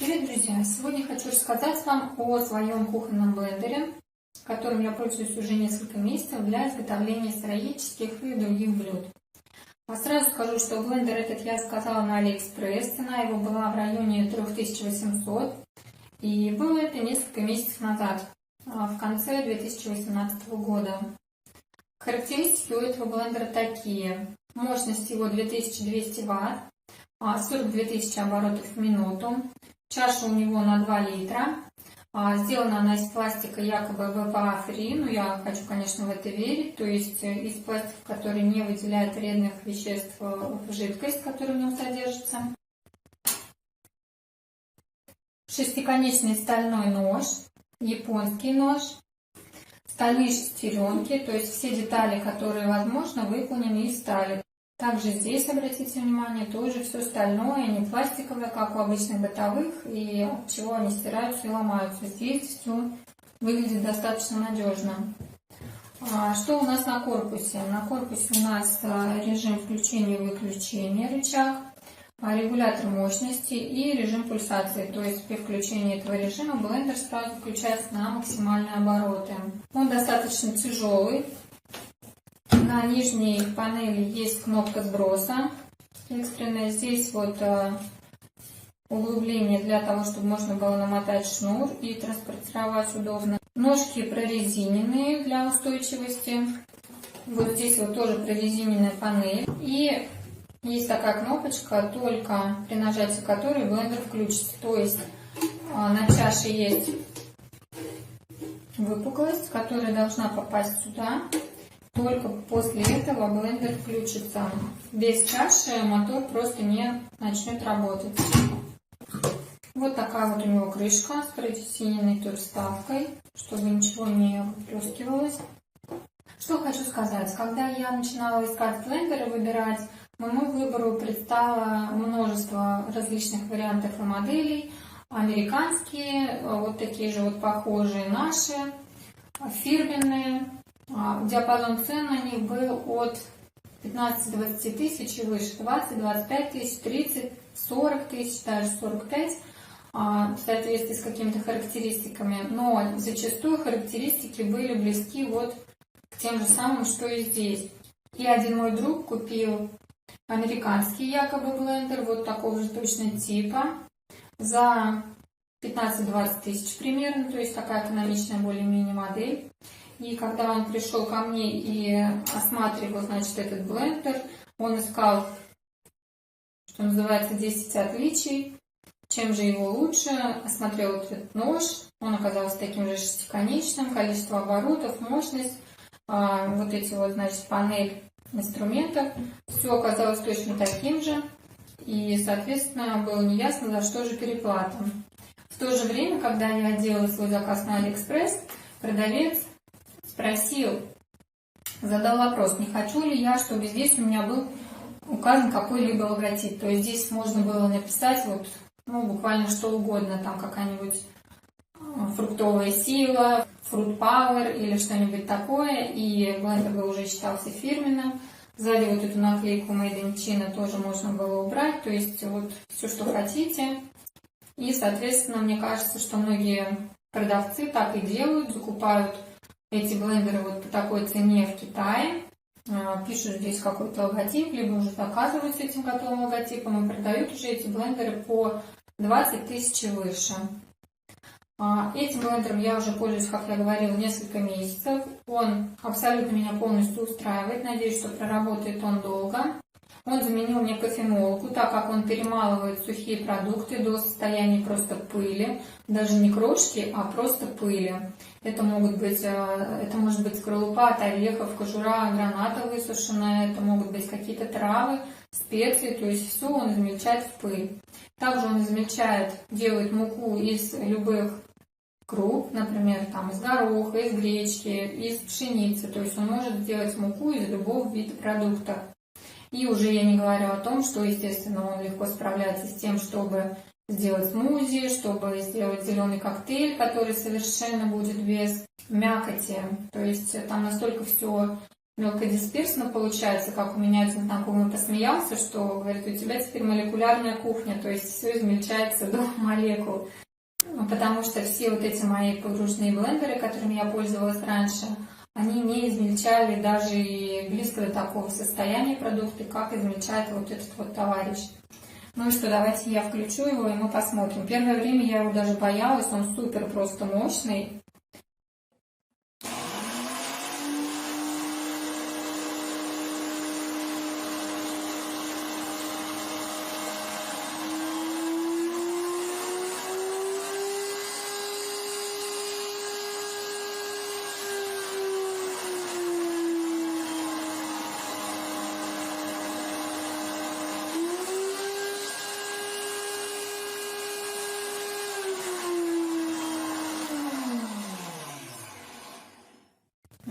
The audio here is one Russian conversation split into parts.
Привет, друзья! Сегодня хочу рассказать вам о своем кухонном блендере, которым я пользуюсь уже несколько месяцев для изготовления сыроедческих и других блюд. Сразу скажу, что блендер этот я заказала на AliExpress, цена его была в районе 3800, и было это несколько месяцев назад, в конце 2018 года. Характеристики у этого блендера такие: мощность его 2200 Вт, 42 тысячи оборотов в минуту. Чаша у него на 2 литра. Сделана она из пластика якобы BPA-free, но я хочу, конечно, в это верить. То есть из пластика, который не выделяет вредных веществ в жидкость, которая в нем содержится. Шестиконечный стальной нож, японский нож, стальные шестеренки, то есть все детали, которые возможно, выполнены из стали. Также здесь, обратите внимание, тоже все стальное, не пластиковое, как у обычных бытовых, и от чего они стираются и ломаются. Здесь все выглядит достаточно надежно. Что у нас на корпусе? На корпусе у нас режим включения и выключения, рычаг, регулятор мощности и режим пульсации. То есть при включении этого режима блендер сразу включается на максимальные обороты. Он достаточно тяжелый. На нижней панели есть кнопка сброса экстренная. Здесь вот углубление для того, чтобы можно было намотать шнур и транспортировать удобно. Ножки прорезиненные для устойчивости. Вот здесь вот тоже прорезиненная панель. И есть такая кнопочка, только при нажатии которой блендер включится. То есть на чаше есть выпуклость, которая должна попасть сюда. Только после этого блендер включится. Без чаши мотор просто не начнет работать. Вот такая вот у него крышка с прорезиненной тоже вставкой, чтобы ничего не выплескивалось. Что хочу сказать. Когда я начинала искать блендеры, выбирать, моему выбору предстало множество различных вариантов и моделей. Американские, вот такие же вот похожие наши, фирменные. Диапазон цен на них был от 15-20 тысяч и выше, 20-25 тысяч, 30, 40 тысяч, даже 45, в соответствии с какими-то характеристиками. Но зачастую характеристики были близки вот к тем же самым, что и здесь. И один мой друг купил американский якобы блендер, вот такого же точно типа, за 15-20 тысяч примерно, то есть такая экономичная более-менее модель. И когда он пришел ко мне и осматривал, значит, этот блендер, он искал, что называется, 10 отличий, чем же его лучше, осмотрел этот нож, он оказался таким же шестиконечным, количество оборотов, мощность, вот эти вот, значит, панель инструментов, все оказалось точно таким же, и, соответственно, было неясно, за что же переплата. В то же время, когда я делала свой заказ на AliExpress, продавец спросил, задал вопрос, не хочу ли я, чтобы здесь у меня был указан какой-либо логотип. То есть здесь можно было написать вот, ну, буквально что угодно, там какая-нибудь фруктовая сила, Fruit Power или что-нибудь такое, и блендер бы уже считался фирменным. Сзади вот эту наклейку Made in China тоже можно было убрать, то есть вот все, что хотите. И, соответственно, мне кажется, что многие продавцы так и делают, закупают эти блендеры вот по такой цене в Китае, пишут здесь какой-то логотип, либо уже заказывают с этим готовым логотипом и продают уже эти блендеры по 20 тысяч и выше. Этим блендером я уже пользуюсь, как я говорила, несколько месяцев. Он абсолютно меня полностью устраивает. Надеюсь, что проработает он долго. Он заменил мне кофемолку, так как он перемалывает сухие продукты до состояния просто пыли. Даже не крошки, а просто пыли. Это может быть скорлупа от орехов, кожура граната высушенная, это могут быть какие-то травы, специи, то есть все он измельчает в пыль. Также он измельчает, делает муку из любых круп, например, там из гороха, из гречки, из пшеницы, то есть он может сделать муку из любого вида продукта. И уже я не говорю о том, что, естественно, он легко справляется с тем, чтобы сделать смузи, чтобы сделать зеленый коктейль, который совершенно будет без мякоти. То есть там настолько все мелкодисперсно получается, как у меня один знакомый посмеялся, что, говорит, у тебя теперь молекулярная кухня, то есть все измельчается до молекул. Потому что все вот эти мои погружные блендеры, которыми я пользовалась раньше, они не измельчали даже и близко до такого состояния продукты, как измельчает вот этот вот товарищ. Ну и что, давайте я включу его, и мы посмотрим. Первое время я его даже боялась, он супер просто мощный.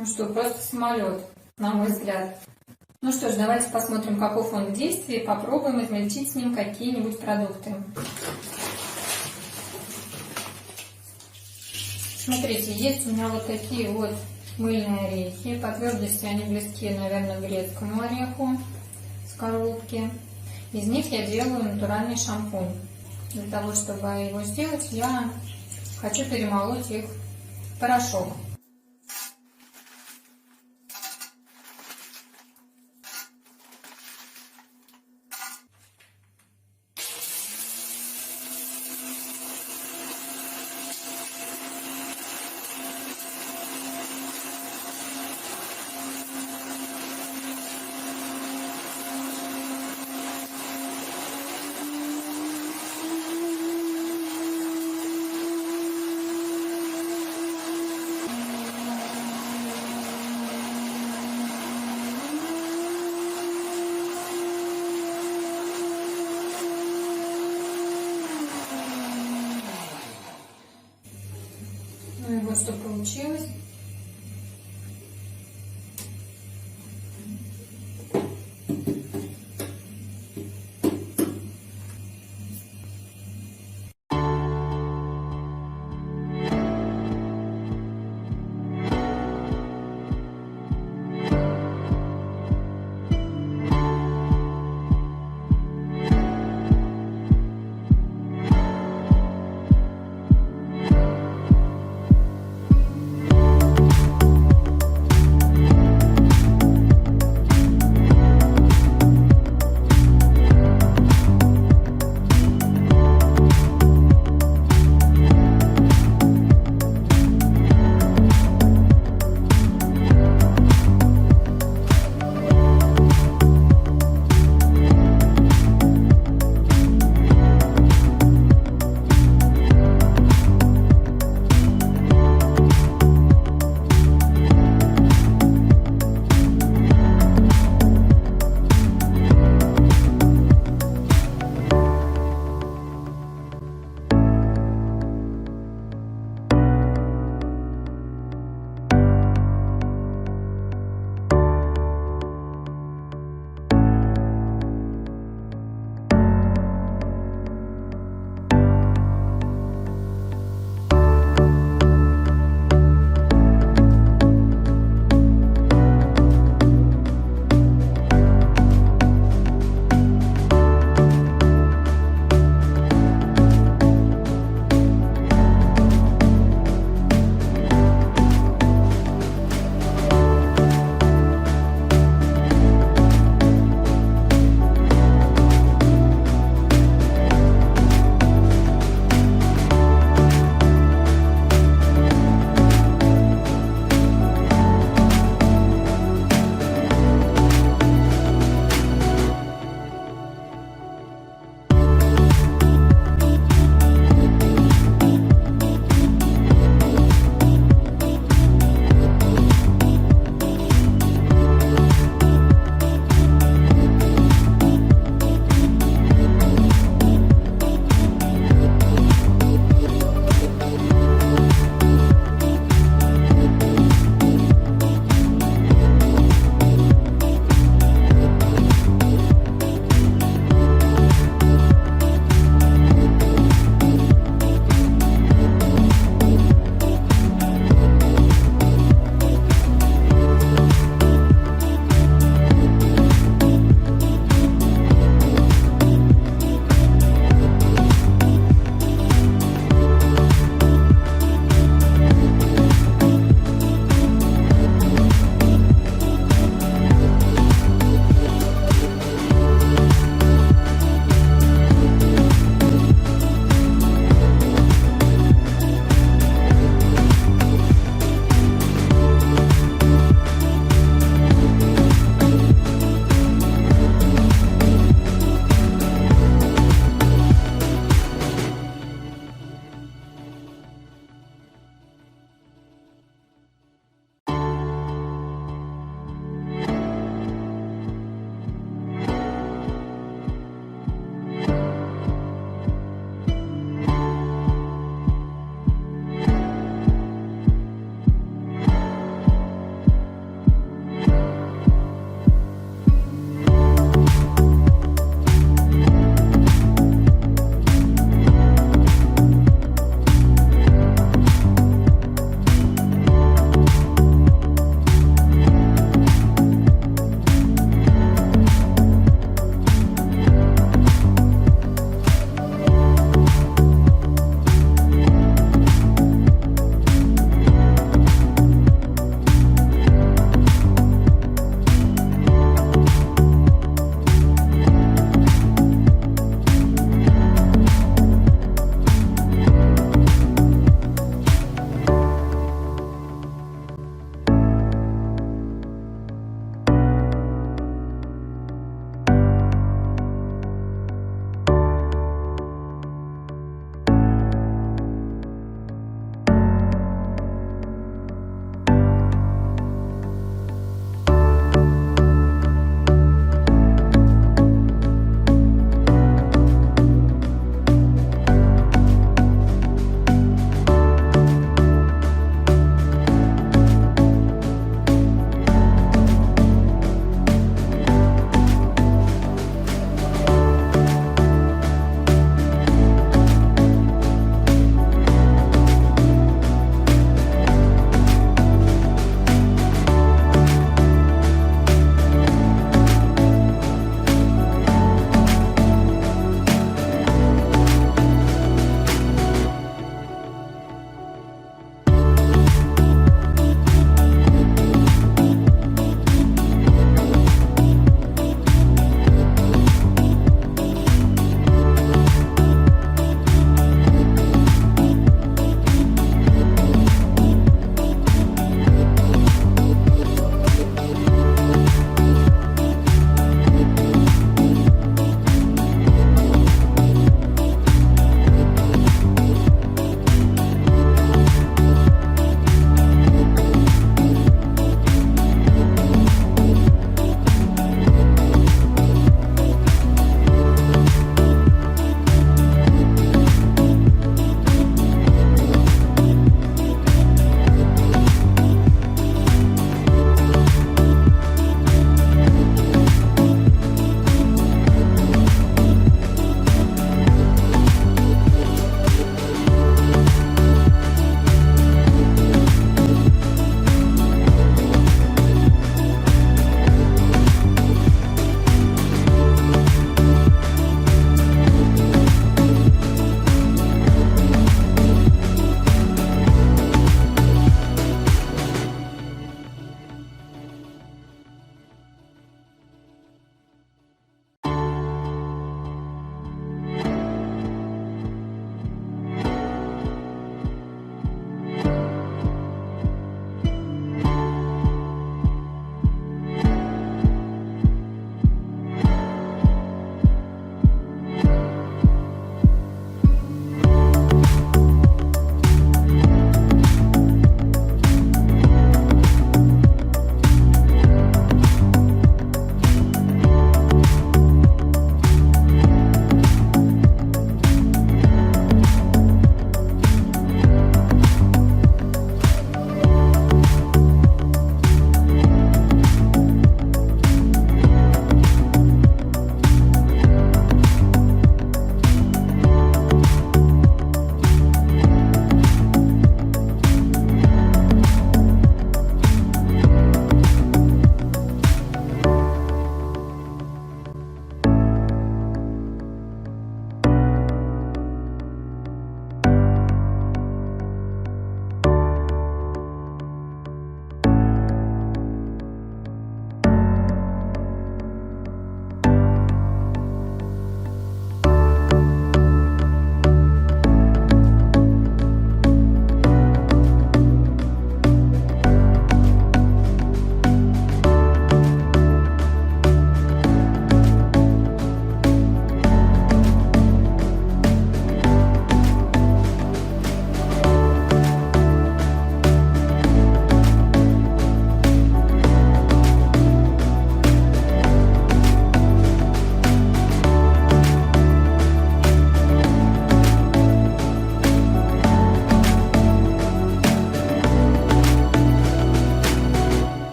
Ну что, просто самолет, на мой взгляд. Ну что ж, давайте посмотрим, каков он в действии, попробуем измельчить с ним какие-нибудь продукты. Смотрите, есть у меня вот такие вот мыльные орехи. По твердости они близки, наверное, к грецкому ореху, скорлупки. Из них я делаю натуральный шампунь. Для того, чтобы его сделать, я хочу перемолоть их в порошок. Ну и вот что получилось.